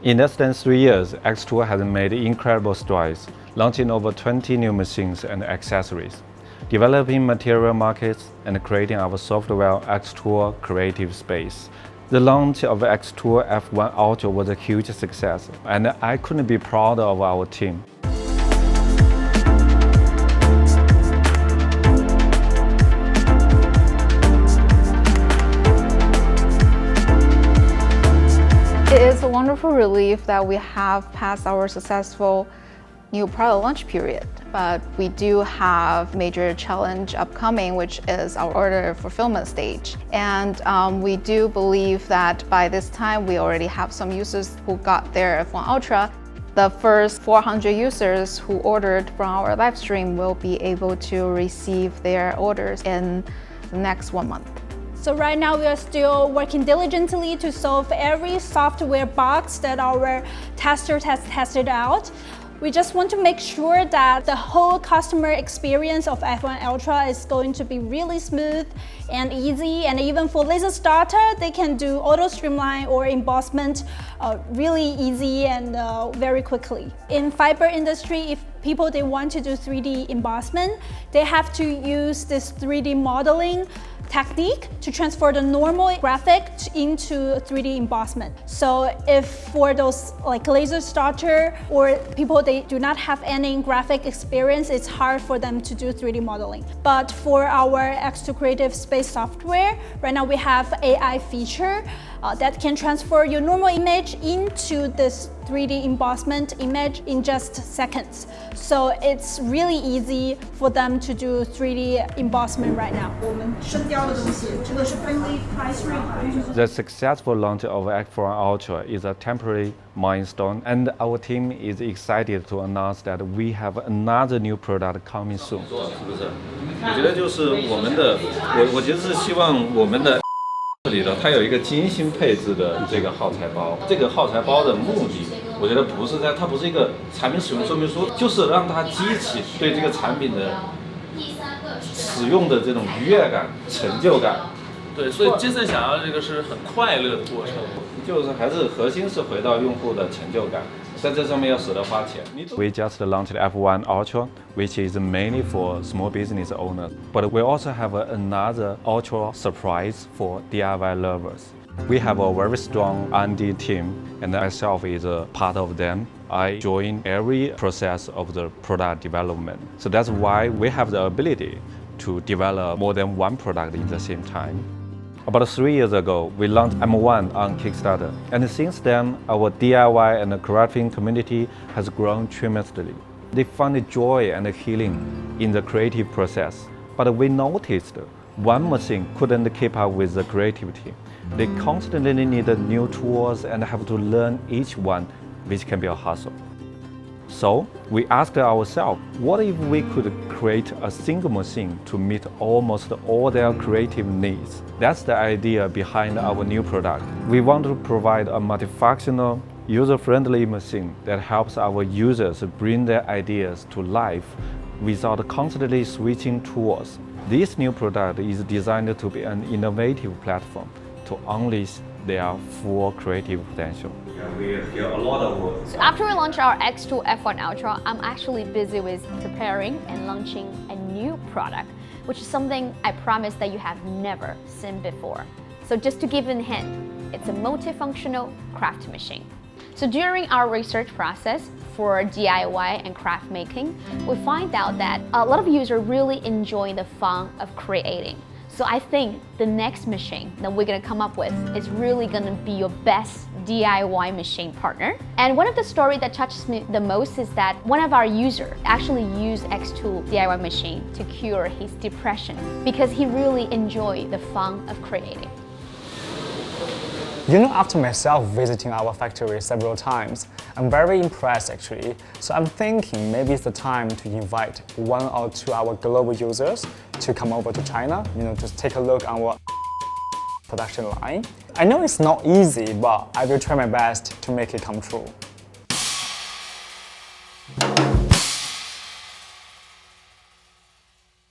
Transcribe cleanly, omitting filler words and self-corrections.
In less than 3 years, xTool has made incredible strides, launching over 20 new machines and accessories, developing material markets, and creating our software xTool creative space. The launch of xTool F1 Ultra was a huge success, and I couldn't be prouder of our team. It is a wonderful relief that we have passed our successful new product launch period, but we do have major challenge upcoming, which is our order fulfillment stage. And we do believe that by this time, we already have some users who got their F1 Ultra. The first 400 users who ordered from our live stream will be able to receive their orders in the next 1 month. So right now we are still working diligently to solve every software box that our testers has tested out. We just want to make sure that the whole customer experience of F1 Ultra is going to be really smooth and easy, and even for laser starter, they can do auto streamline or embossment really easy and very quickly. In fiber industry, if people they want to do 3D embossment, they have to use this 3D modeling technique to transfer the normal graphic into 3D embossment. So if for those like laser starter or people they do not have any graphic experience, it's hard for them to do 3D modeling. But for our xTool Creative Space software, right now we have AI feature that can transfer your normal image into this 3D embossment image in just seconds. So it's really easy for them to do 3D embossment right now. The successful launch of F1 Ultra is a temporary milestone, and our team is excited to announce that we have another new product coming soon. 我觉得就是我觉得是希望我们的里头，它有一个精心配置的这个耗材包。这个耗材包的目的，我觉得它不是一个产品使用说明书，就是让它激起对这个产品的使用的这种愉悦感、成就感。对，所以Jasen想要这个是很快乐的过程，就是还是核心是回到用户的成就感。 在这上面要舍得花钱。We just launched F1 Ultra, which is mainly for small business owners. But we also have another Ultra surprise for DIY lovers. We have a very strong R&D team, and myself is a part of them. I join every process of the product development. So that's why we have the ability to develop more than one product at the same time. About 3 years ago, we launched M1 on Kickstarter, and since then, our DIY and crafting community has grown tremendously. They found joy and healing in the creative process, but we noticed one machine couldn't keep up with the creativity. They constantly needed new tools and have to learn each one, which can be a hassle. So we asked ourselves, what if we could create a single machine to meet almost all their creative needs? That's the idea behind our new product. We want to provide a multifunctional, user-friendly machine that helps our users bring their ideas to life without constantly switching tools. This new product is designed to be an innovative platform to unleash their full creative potential. We hear a lot of words. So after we launch our xTool F1 Ultra, I'm actually busy with preparing and launching a new product, which is something I promise that you have never seen before. So just to give you a hint, it's a multifunctional craft machine. So during our research process for DIY and craft making, we find out that a lot of users really enjoy the fun of creating. So I think the next machine that we're gonna come up with is really gonna be your best DIY machine partner. And one of the stories that touches me the most is that one of our users actually used xTool DIY machine to cure his depression because he really enjoyed the fun of creating. You know, after myself visiting our factory several times, I'm very impressed actually. So I'm thinking maybe it's the time to invite 1 or 2 our global users to come over to China, just take a look on our production line. I know it's not easy, but I will try my best to make it come true.